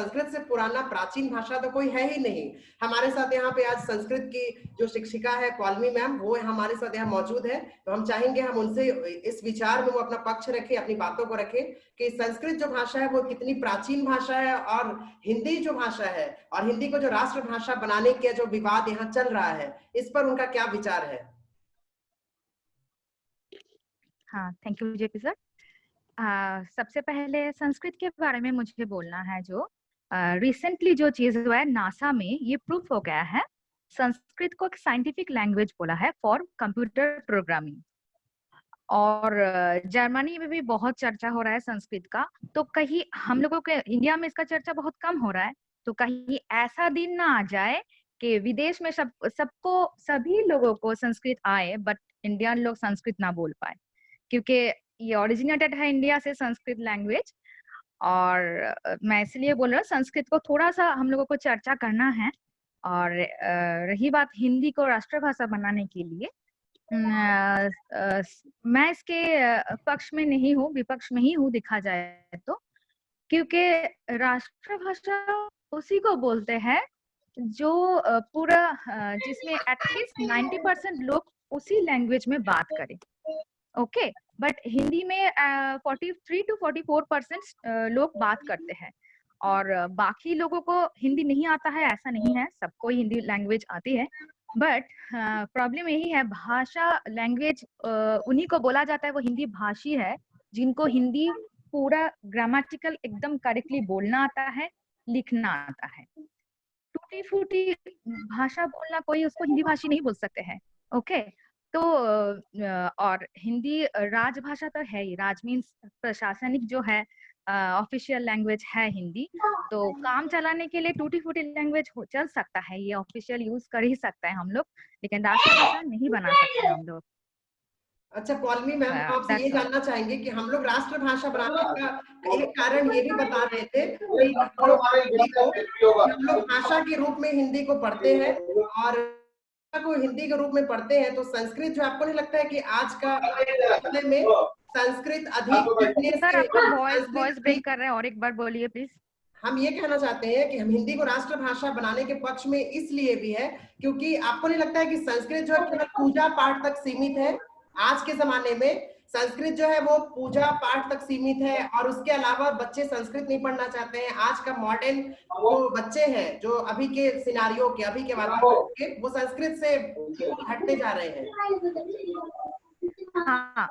संस्कृत से पुराना प्राचीन भाषा तो कोई है ही नहीं। हमारे साथ यहाँ पे आज संस्कृत की जो शिक्षिका है पौलमी मैम, वो हमारे साथ यहाँ मौजूद है। तो हम चाहेंगे हम उनसे इस विचार में वो अपना पक्ष रखे, अपनी बातों को रखे कि संस्कृत जो भाषा है वो कितनी प्राचीन भाषा है, और हिंदी जो भाषा है और हिंदी को जो राष्ट्र भाषा बनाने का जो विवाद यहाँ चल रहा है, इस पर उनका क्या विचार है। हाँ, थैंक यू जेपी सर। सबसे पहले संस्कृत के बारे में मुझे बोलना है। जो रिसेंटली जो चीज हुआ है, नासा में ये प्रूफ हो गया है, संस्कृत को एक साइंटिफिक लैंग्वेज बोला है फॉर कंप्यूटर प्रोग्रामिंग। और जर्मनी में भी बहुत चर्चा हो रहा है संस्कृत का। तो कहीं हम लोगों के इंडिया में इसका चर्चा बहुत कम हो रहा है, तो कहीं ऐसा दिन ना आ जाए कि विदेश में सबको सभी लोगों को संस्कृत आए बट इंडियन लोग संस्कृत ना बोल पाए, क्योंकि ये ओरिजिनेटेड है इंडिया से संस्कृत लैंग्वेज। और मैं इसलिए बोल रहा हूँ संस्कृत को थोड़ा सा हम लोगों को चर्चा करना है। और रही बात हिंदी को राष्ट्रभाषा बनाने के लिए, मैं इसके पक्ष में नहीं हूँ, विपक्ष में ही हूँ देखा जाए तो। क्योंकि राष्ट्रभाषा उसी को बोलते हैं जो पूरा जिसमें एटलीस्ट 90% लोग उसी लैंग्वेज में बात करें। ओके, बट हिंदी में 43 to 44% लोग बात करते हैं, और बाकी लोगों को हिंदी नहीं आता है ऐसा नहीं है, सबको हिंदी लैंग्वेज आती है। बट प्रॉब्लम यही है, भाषा लैंग्वेज उन्हीं को बोला जाता है वो हिंदी भाषी है जिनको हिंदी पूरा ग्रामेटिकल एकदम करेक्टली बोलना आता है, लिखना आता है। टूटी फूटी भाषा बोलना कोई उसको हिंदी भाषी नहीं बोल सकते हैं। ओके, तो और हिंदी राजभाषा तो है ही, राज मीन्स प्रशासनिक जो है, ऑफिशियल लैंग्वेज है हिंदी। तो काम चलाने के लिए टूटी फूटी लैंग्वेज चल सकता है, ये ऑफिशियल यूज कर ही सकता है हम लोग, लेकिन राष्ट्रभाषा नहीं बना सकते हम लोग। अच्छा पौलमी मैम, हम आपसे ये जानना चाहेंगे कि हम लोग राष्ट्रभाषा बनाने का एक कारण ये भी बता रहे थे कि हम लोग भाषा के रूप में हिंदी को पढ़ते हैं, और को हिंदी के रूप में पढ़ते हैं, तो संस्कृत जो आपको नहीं लगता है कि आज का समय में संस्कृत अधिक सर आपका वॉइस ब्रेक कर रहा है, और एक बार बोलिए प्लीज। हम ये कहना चाहते हैं कि हम हिंदी को राष्ट्रभाषा बनाने के पक्ष में इसलिए भी है क्योंकि आपको नहीं लगता है कि संस्कृत जो है केवल पूजा पाठ तक सीमित है। आज के जमाने में संस्कृत जो है वो पूजा पाठ तक सीमित है, और उसके अलावा बच्चे संस्कृत नहीं पढ़ना चाहते हैं। आज का मॉडर्न जो बच्चे हैं, जो अभी के सिनारियो के, अभी के वातावरण के, वो संस्कृत से हटते जा रहे हैं। हाँ,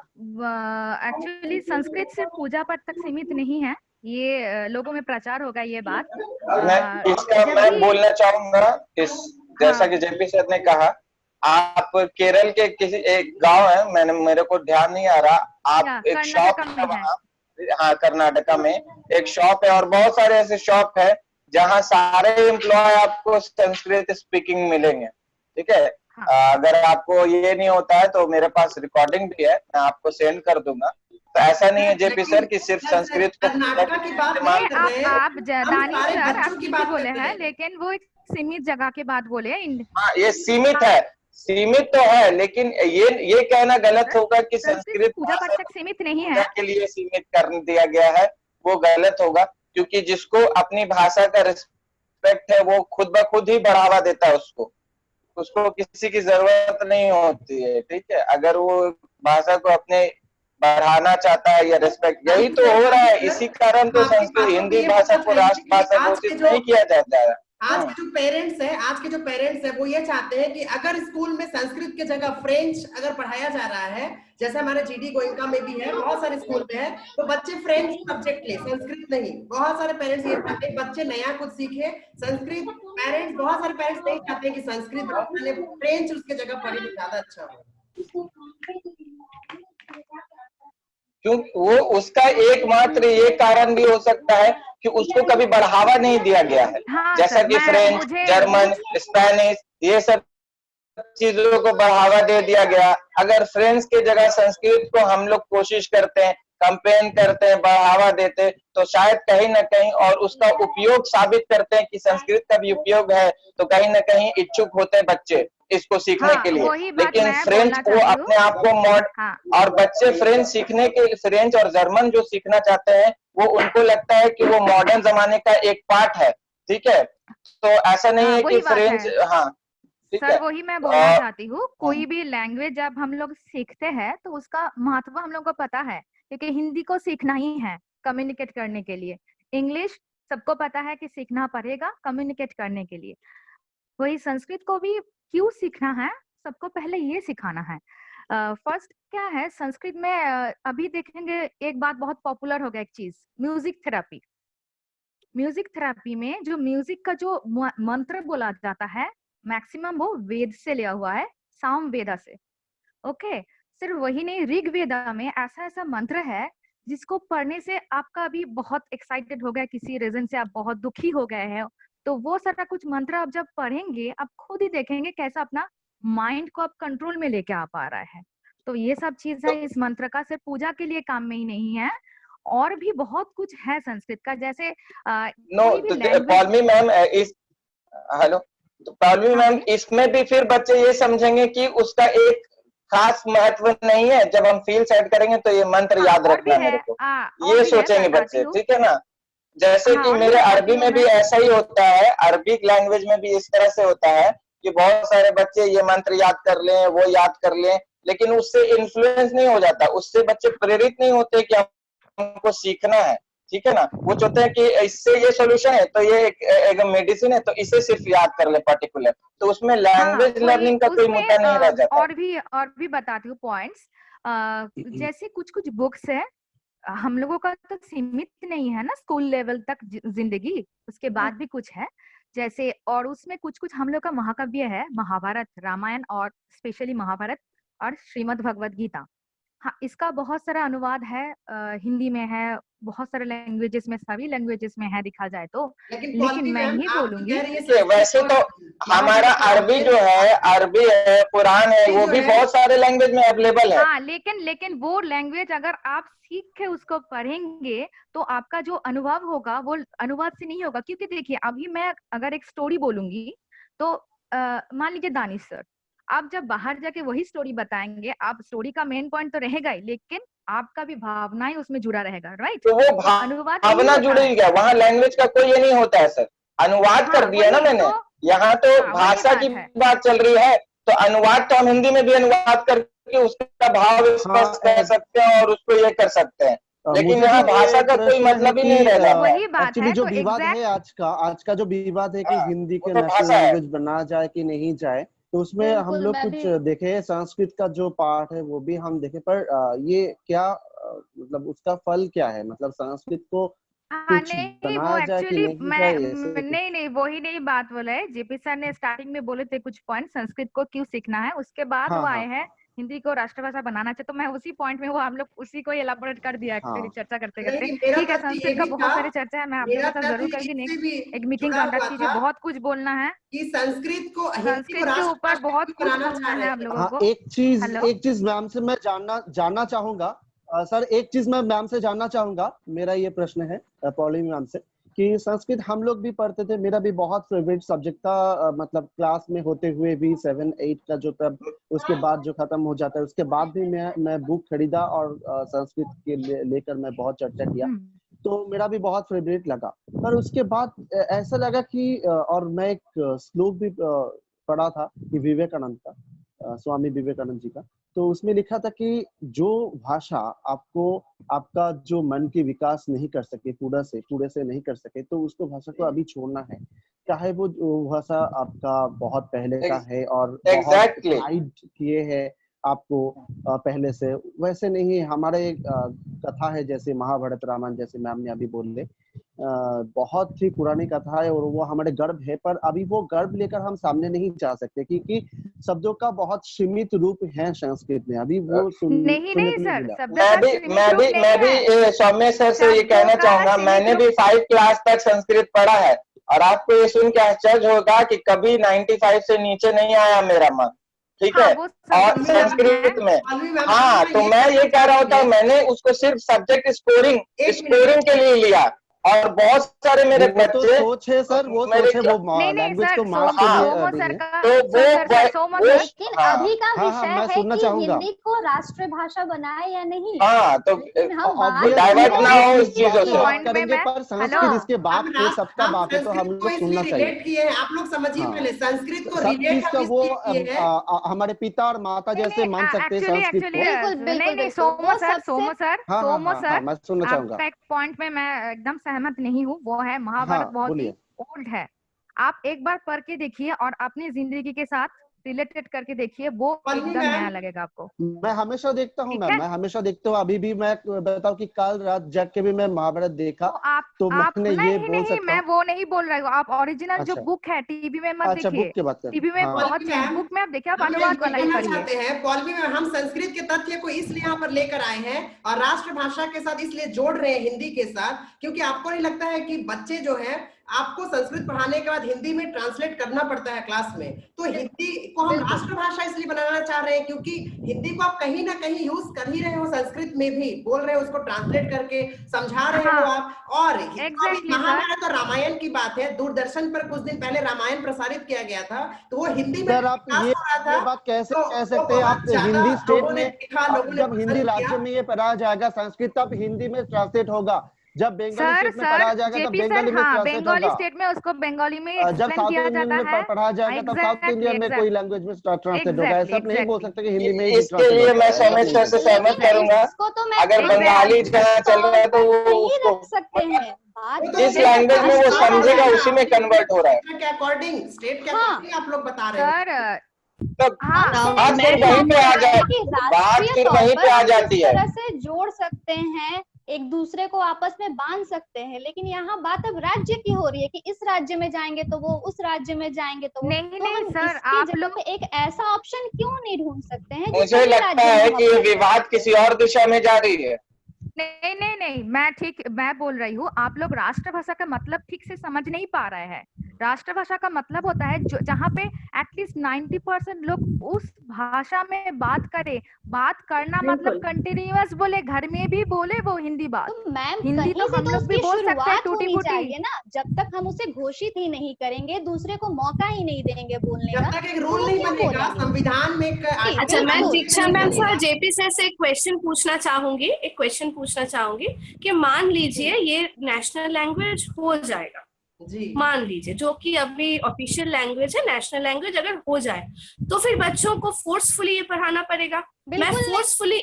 एक्चुअली संस्कृत सिर्फ पूजा पाठ तक सीमित नहीं है, ये लोगों में प्रचार होगा ये बात। मैं बोलना चाहूंगा जैसा कि जेपी सर ने कहा, आप केरल के किसी एक गांव है, मेरे को ध्यान नहीं आ रहा, आप एक शॉप है वहाँ, हाँ कर्नाटका में एक शॉप है, और बहुत सारे ऐसे शॉप है जहाँ सारे एम्प्लॉय आपको संस्कृत स्पीकिंग मिलेंगे। ठीक है, अगर आपको ये नहीं होता है तो मेरे पास रिकॉर्डिंग भी है, मैं आपको सेंड कर दूंगा। तो ऐसा नहीं है जेपी सर कि सिर्फ संस्कृत को आप दानिश सर बोले हैं, लेकिन वो एक सीमित जगह के बाद बोले। हाँ, ये सीमित है, सीमित तो है, लेकिन ये कहना गलत होगा कि संस्कृत पूजा पाठ तक सीमित नहीं है, के लिए सीमित कर दिया गया है, वो गलत होगा। क्योंकि जिसको अपनी भाषा का रिस्पेक्ट है वो खुद ब खुद ही बढ़ावा देता है, उसको किसी की जरूरत नहीं होती है। ठीक है, अगर वो भाषा को अपने बढ़ाना चाहता है या रिस्पेक्ट, यही तो हो रहा है। इसी कारण तो संस्कृत हिंदी भाषा को राष्ट्रभाषा घोषित नहीं किया जाता है। आज के जो पेरेंट्स है वो ये चाहते हैं कि अगर स्कूल में संस्कृत के जगह फ्रेंच अगर पढ़ाया जा रहा है, जैसे हमारे जीडी गोइंका में भी है, बहुत सारे स्कूल में है, तो बच्चे फ्रेंच सब्जेक्ट ले, संस्कृत नहीं। बहुत सारे पेरेंट्स ये चाहते हैं बच्चे नया कुछ सीखे, संस्कृत बहुत सारे पेरेंट्स नहीं चाहते कि संस्कृत फ्रेंच उसके जगह पढ़े तो ज्यादा अच्छा हो। क्योंकि वो उसका एकमात्र ये कारण भी हो सकता है कि उसको कभी बढ़ावा नहीं दिया गया है। हाँ, जैसा कि फ्रेंच, जर्मन, स्पेनिश, ये सब चीजों को बढ़ावा दे दिया गया। अगर फ्रेंच के जगह संस्कृत को हम लोग कोशिश करते हैं, कंपेन करते हैं, बढ़ावा देते, तो शायद कहीं ना कहीं, और उसका उपयोग साबित करते हैं कि संस्कृत का भी उपयोग है, तो कहीं ना कहीं इच्छुक होते हैं बच्चे इसको सीखने के लिए। लेकिन फ्रेंच को अपने आप को और बच्चे फ्रेंच और जर्मन जो सीखना चाहते हैं वो उनको लगता है कि वो मॉडर्न जमाने का एक पार्ट है, ठीक है। तो ऐसा नहीं है कि फ्रेंच, हाँ ठीक है। सर वही मैं बोलना चाहती हूँ, कोई भी लैंग्वेज जब हम लोग सीखते हैं तो उसका महत्व हम लोग को पता है, क्योंकि हिंदी को सीखना ही है कम्युनिकेट करने के लिए। इंग्लिश सबको पता है कि सीखना पड़ेगा कम्युनिकेट करने के लिए। वही संस्कृत को भी क्यों सीखना है, सबको पहले ये सिखाना है। फर्स्ट क्या है संस्कृत में, अभी देखेंगे एक बात बहुत पॉपुलर हो गया, एक चीज म्यूजिक थेरेपी। म्यूजिक थेरेपी में जो म्यूजिक का जो मंत्र बोला जाता है, मैक्सिमम वो वेद से लिया हुआ है, साम वेदा से। ओके, सिर्फ वही नहीं, ऋग वेदा में ऐसा ऐसा मंत्र है जिसको पढ़ने से आपका अभी बहुत एक्साइटेड हो गया, किसी रीजन से आप बहुत दुखी हो गए हैं, तो वो सारा कुछ मंत्र आप जब पढ़ेंगे आप खुद ही देखेंगे कैसा अपना माइंड को आप कंट्रोल में लेके आ पा रहा है। तो ये सब चीज है इस मंत्र का, सिर्फ पूजा के लिए काम में ही नहीं है, और भी बहुत कुछ है संस्कृत का। जैसे पौलमी मैम इस हेलो, तो पौलमी मैम इसमें भी फिर बच्चे ये समझेंगे कि उसका एक खास महत्व नहीं है, जब हम फील सेट करेंगे तो ये मंत्र याद रखना मेरे को, ये सोचेंगे बच्चे, ठीक है ना। जैसे कि मेरे अरबी में भी ऐसा ही होता है, अरबिक लैंग्वेज में भी इस तरह से होता है कि बहुत सारे बच्चे ये मंत्र याद कर लें, वो याद कर लें, लेकिन उससे इन्फ्लुएंस नहीं हो जाता, उससे बच्चे प्रेरित नहीं होते कि हमको सीखना है, ठीक है ना। वो चाहते हैं कि इससे ये सॉल्यूशन है, तो ये एक मेडिसिन है, तो इसे सिर्फ याद कर ले पर्टिकुलर, तो उसमें लैंग्वेज लर्निंग का कोई मुद्दा नहीं रह जाता। और भी बताती हूँ पॉइंट्स। जैसे कुछ कुछ बुक्स है, हम लोगों का तो सीमित नहीं है ना स्कूल लेवल तक जिंदगी, उसके बाद भी कुछ है जैसे, और उसमें कुछ कुछ हम लोग का महाकाव्य है, महाभारत, रामायण, और स्पेशली महाभारत और श्रीमद् भगवत गीता। हाँ, इसका बहुत सारा अनुवाद है, हिंदी में है, बहुत सारे लैंग्वेजेस में, सभी लैंग्वेजेस में है देखा जाए तो। लेकिन मैं ये बोलूंगी वैसे तो हमारा अरबी जो है, अरबी है, कुरान है, वो भी बहुत सारे लैंग्वेज में अवेलेबल है। हाँ, लेकिन वो लैंग्वेज अगर आप सीख के उसको पढ़ेंगे तो आपका जो अनुभव होगा वो अनुवाद से नहीं होगा। क्योंकि देखिए अभी मैं अगर एक स्टोरी बोलूंगी तो मान लीजिए दानिश सर, आप जब बाहर जाके वही स्टोरी बताएंगे, आप स्टोरी का मेन पॉइंट तो रहेगा ही, लेकिन आपका भी भावनाएं उसमें जुड़ा रहेगा, राइट। तो वो भावना जुड़ी क्या, वहाँ लैंग्वेज का कोई ये नहीं होता है सर, अनुवाद कर दिया ना मैंने। यहाँ तो भाषा की बात चल रही है, तो अनुवाद तो हम हिंदी में भी अनुवाद करके उसका भाव स्पष्ट कर सकते हैं और उसको ये कर सकते हैं, लेकिन यहाँ भाषा का कोई मतलब ही नहीं रह जाता है। एक्चुअली जो विवाद है आज का जो विवाद है कि हिंदी के नेशनल लैंग्वेज बना जाए कि नहीं जाए, तो उसमें हम लोग कुछ देखे, संस्कृत का जो पार्ट है वो भी हम देखे, पर ये क्या मतलब उसका फल क्या है, मतलब संस्कृत को कुछ बनाया जाए कि नहीं, वही नहीं बात बोला है। जेपी सर ने स्टार्टिंग में बोले थे कुछ पॉइंट संस्कृत को क्यों सीखना है, उसके बाद वो आए हैं हिंदी को राष्ट्रभाषा बनाना चाहिए, तो मैं उसी पॉइंट में वो हम लोग उसी को एलाबोरेट कर दिया एक्चुअली चर्चा करते करते। ठीक है, संस्कृत का बहुत सारी चर्चा है, मैं आपके साथ जरूर करूंगी, नेक्स्ट एक मीटिंग कंडक्ट कीजिए, बहुत कुछ बोलना है कि संस्कृत के ऊपर बहुत कुछ बोलना है हम लोगों को। एक चीज मैम से मैं जानना चाहूंगा सर, एक चीज मैं मैम से जानना चाहूंगा, मेरा ये प्रश्न है पौली मैम से कि संस्कृत हम लोग भी पढ़ते थे, मेरा भी बहुत फेवरेट सब्जेक्ट था, मतलब क्लास में होते हुए भी 7-8 का जो तब उसके बाद जो खत्म हो जाता है, उसके बाद भी मैं बुक खरीदा और संस्कृत के लेकर मैं बहुत चर्चा किया, तो मेरा भी बहुत फेवरेट लगा। पर उसके बाद ऐसा लगा कि और मैं एक श्लोक भी पढ़ा था कि विवेकानंद का, स्वामी विवेकानंद जी का, तो उसमें लिखा था कि जो भाषा आपको आपका जो मन की विकास नहीं कर सके, पूरे से नहीं कर सके, तो उसको भाषा को अभी छोड़ना है, चाहे वो भाषा आपका बहुत पहले का है और बहुत गाइड किए है आपको पहले से, वैसे नहीं। हमारे कथा है जैसे महाभारत, रामायण, जैसे मैम ने अभी बोले, बहुत ही पुरानी कथा है और वो हमारे गर्व है, पर अभी वो गर्व लेकर हम सामने नहीं जा सकते क्योंकि शब्दों का बहुत सीमित रूप है संस्कृत में, अभी वो नहीं सर, मैं भी सौम्य सर से ये कहना चाहूंगा, मैंने भी 5 क्लास तक संस्कृत पढ़ा है और आपको ये सुन के आश्चर्य होगा कि कभी 95 से नीचे नहीं आया मेरा मार्क्स, ठीक है। और संस्कृत में तो मैं ये कह रहा होता, मैंने उसको सिर्फ सब्जेक्ट स्कोरिंग के लिए लिया और बहुत सारे मेरे बच्चे सोच है सर, वो सोच है, वो लैंग्वेज को मार्क्स के लिए नहीं है। तो वो लेकिन अभी का विषय है कि चाहूंगा हिंदी को राष्ट्रभाषा बनाए या नहीं। तो डाइवर्ट ना हो इस चीजों से करेंगे, पर संस्कृत इसके बाप है, सबका बाप है, तो हम लोग सुनना चाहिए। आप लोग समझिए पहले संस्कृत को सब चीज का वो हमारे पिता और माता जैसे मान सकते हैं संस्कृत को। नहीं सोमो सर मैं सुनना चाहूंगा। आपका एक पॉइंट में मैं एकदम सहमत नहीं हूँ, वो है महाभारत बहुत ही ओल्ड है। आप एक बार पढ़ के देखिए और अपनी जिंदगी के साथ रिलेटेड करके देखिए, वो एकदम नया लगेगा आपको। मैं हमेशा देखता हूँ मैम, मैं हमेशा देखता हूँ। अभी भी मैं बताऊँ कि कल रात जग के भी मैं महाभारत देखा, तो मैंने ये बोल सकता हूँ। मैं वो नहीं बोल रही हूँ, आप ओरिजिनल जो बुक है टीवी में मत देखिए। बुक की बात करें, टीवी में बहुत बुक में आप देखिए, आप अनुवाद वाला ही पढ़िए। पॉलिमी में हम संस्कृत के तथ्य को इसलिए यहाँ पर लेकर आए हैं और राष्ट्रभाषा के साथ इसलिए जोड़ रहे हैं हिंदी के साथ, क्योंकि आपको नहीं लगता है कि बच्चे जो है आपको संस्कृत पढ़ाने के बाद हिंदी में ट्रांसलेट करना पड़ता है क्लास में, तो हिंदी को हम राष्ट्रभाषा इसलिए बनाना चाह रहे हैं क्योंकि हिंदी को आप कहीं ना कहीं यूज कर ही रहे हो, संस्कृत में भी बोल रहे हो, उसको ट्रांसलेट करके समझा रहे हो आप। और महाभारत और रामायण की बात है, दूरदर्शन पर कुछ दिन पहले रामायण प्रसारित किया गया था, तो वो हिंदी में आप ये बात कैसे कह सकते हैं? आप हिंदी स्टेट में, जब हिंदी राज्य में ये पढ़ाया जाएगा संस्कृत, तब हिंदी में ट्रांसलेट होगा। जब बंगाली स्टेट में पढ़ाया जाएगा तब बंगाली में ट्रांसलेट होगा। बंगाली स्टेट में उसको बंगाली में जब साउथ इंडियन में पढ़ाया जाएगा तब साउथ इंडियन में कोई लैंग्वेज में ट्रांसलेट होगा। ऐसा नहीं बोल सकते कि हिंदी में ही। इसके लिए मैं सौम्य सर से सहमत करूंगा। अगर बंगाली जहाँ चल रहा है तो वो उसको सकते हैं, जिस लैंग्वेज में वो समझेगा उसी में कन्वर्ट हो रहा है। के अकॉर्डिंग स्टेट के अकॉर्डिंग आप लोग बता रहे हैं। बात फिर वहीं पे आ जाती, बात फिर वहीं पे आ जाती है। तरह से जोड़ सकते हैं, एक दूसरे को आपस में बांध सकते हैं, लेकिन यहाँ बात अब राज्य की हो रही है कि इस राज्य में जाएंगे तो वो, उस राज्य में जाएंगे तो वो। नहीं सर, आप लोग एक ऐसा ऑप्शन क्यों नहीं ढूंढ सकते हैं? मुझे लगता है कि ये विवाद किसी और दिशा में जा रही है। नहीं, मैं बोल रही हूँ, आप लोग राष्ट्रभाषा का मतलब ठीक से समझ नहीं पा रहे हैं। राष्ट्रभाषा का मतलब होता है जहाँ पे एटलीस्ट 90% लोग उस भाषा में बात करे। बात करना मतलब कंटिन्यूअस बोले, घर में भी बोले वो हिंदी बात। तो मैम हिंदी तो हम लोग भी बोल सकते हैं टूटी फूटी ना, जब तक हम उसे घोषित ही नहीं करेंगे, दूसरे को मौका ही नहीं देंगे बोलने का, जब तक एक रूल नहीं बनेगा संविधान में। अच्छा, मैं दीक्षा मैम सर जेपी सर से एक क्वेश्चन पूछना चाहूंगी कि मान लीजिए ये नेशनल लैंग्वेज हो जाएगा जी, मान लीजिए, जो कि अभी ऑफिशियल लैंग्वेज है, नेशनल लैंग्वेज अगर हो जाए तो फिर बच्चों को फोर्सफुली ये पढ़ाना पड़ेगा। मैं फोर्सफुली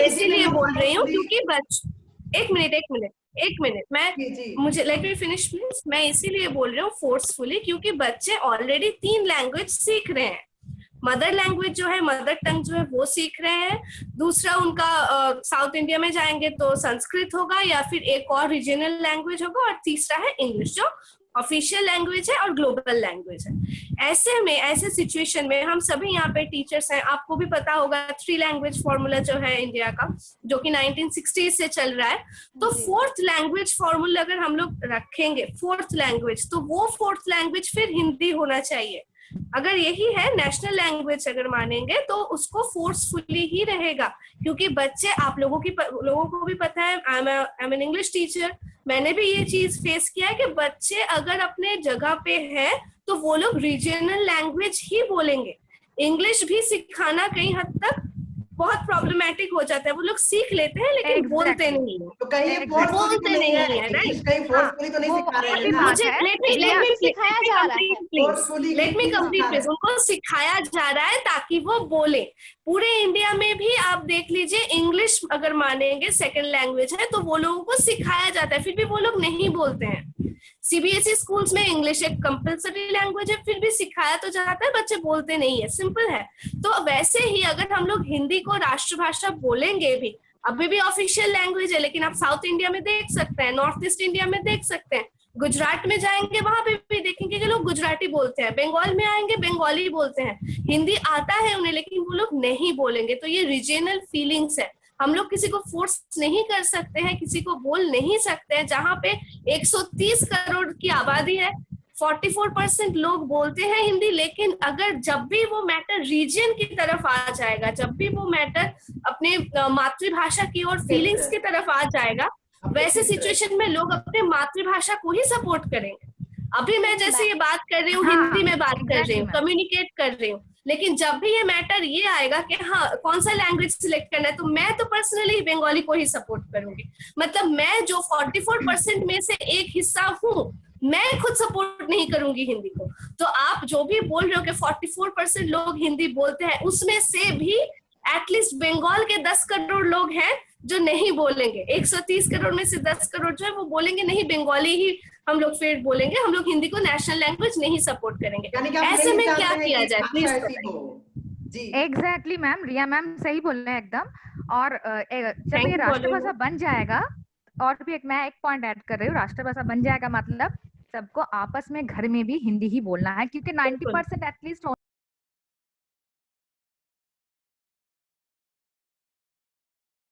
इसीलिए बोल रही हूँ क्योंकि एक मिनट मुझे लेट मी फिनिश प्लीज। मैं इसीलिए बोल रही हूँ फोर्सफुली क्योंकि बच्चे ऑलरेडी 3 लैंग्वेज सीख रहे हैं। मदर लैंग्वेज जो है, मदर टंग जो है वो सीख रहे हैं। दूसरा उनका साउथ इंडिया में जाएंगे तो संस्कृत होगा या फिर एक और रीजनल लैंग्वेज होगा, और तीसरा है इंग्लिश जो ऑफिशियल लैंग्वेज है और ग्लोबल लैंग्वेज है। ऐसे सिचुएशन में हम सभी यहाँ पे टीचर्स हैं, आपको भी पता होगा 3 लैंग्वेज फॉर्मूला जो है इंडिया का, जो कि 1960 से चल रहा है। तो 4th लैंग्वेज फॉर्मूला अगर हम लोग रखेंगे 4th लैंग्वेज, तो वो 4th लैंग्वेज फिर हिंदी होना चाहिए। अगर यही है नेशनल लैंग्वेज अगर मानेंगे तो उसको फोर्सफुली ही रहेगा, क्योंकि बच्चे, आप लोगों को भी पता है, I am an English teacher, मैंने भी ये चीज फेस किया है कि बच्चे अगर अपने जगह पे है तो वो लोग रीजनल लैंग्वेज ही बोलेंगे। इंग्लिश भी सिखाना कहीं हद तक बहुत प्रॉब्लमेटिक हो जाता है। वो लोग सीख लेते हैं लेकिन बोलते नहीं है, तो कहीं बोलते नहीं है, राइट? कहीं फोर्सफुली तो नहीं सिखा रहे हैं। मुझे लेट मी कंप्लीट प्लीज। उनको सिखाया जा रहा है ताकि वो बोले। पूरे इंडिया में भी आप देख लीजिए, इंग्लिश अगर मानेंगे सेकंड लैंग्वेज है तो वो लोगों को सिखाया जाता है, फिर भी वो लोग नहीं बोलते हैं। सीबीएसई स्कूल्स में इंग्लिश एक कंपलसरी लैंग्वेज है, फिर भी सिखाया तो जाता है, बच्चे बोलते नहीं है। सिंपल है। तो वैसे ही अगर हम लोग हिंदी को राष्ट्रभाषा बोलेंगे भी, अभी भी ऑफिशियल लैंग्वेज है, लेकिन आप साउथ इंडिया में देख सकते हैं, नॉर्थ ईस्ट इंडिया में देख सकते हैं, गुजरात में जाएंगे वहां पे भी देखेंगे कि लोग गुजराती बोलते हैं, बंगाल में आएंगे बंगाली बोलते हैं, हिंदी आता है उन्हें लेकिन वो लोग नहीं बोलेंगे। तो ये रीजनल फीलिंग्स है। हम लोग किसी को फोर्स नहीं कर सकते हैं, किसी को बोल नहीं सकते हैं। जहाँ पे 130 करोड़ की आबादी है, 44% लोग बोलते हैं हिंदी, लेकिन अगर जब भी वो मैटर रीजन की तरफ आ जाएगा, जब भी वो मैटर अपने मातृभाषा की और फीलिंग्स की तरफ आ जाएगा, वैसे सिचुएशन में लोग अपने मातृभाषा को ही सपोर्ट करेंगे। अभी मैं जैसे ये बात कर रही हूँ, हिंदी में बात कर रही हूँ, कम्युनिकेट कर रही हूँ, लेकिन जब भी ये मैटर ये आएगा कि हाँ कौन सा लैंग्वेज सिलेक्ट करना है, तो मैं तो पर्सनली बंगाली को ही सपोर्ट करूंगी। मतलब मैं जो 44% में से एक हिस्सा हूँ, मैं खुद सपोर्ट नहीं करूंगी हिंदी को। तो आप जो भी बोल रहे हो कि 44% लोग हिंदी बोलते हैं, उसमें से भी एटलीस्ट बंगाल के 10 करोड़ लोग हैं जो नहीं बोलेंगे। 130 करोड़ में से 10 करोड़ जो है वो बोलेंगे नहीं, बंगाली ही हम लोग फिर बोलेंगे, हम लोग हिंदी को नेशनल लैंग्वेज नहीं सपोर्ट करेंगे। ऐसे में क्या किया जाए please? Exactly ma'am, Riya ma'am सही बोल रहे हैं एकदम। और जब ये राष्ट्रभाषा बन जाएगा, और भी मैं एक पॉइंट ऐड कर रही हूँ, राष्ट्रभाषा बन जाएगा मतलब सबको आपस में घर में भी हिंदी ही बोलना है, क्योंकि 90% एटलीस्ट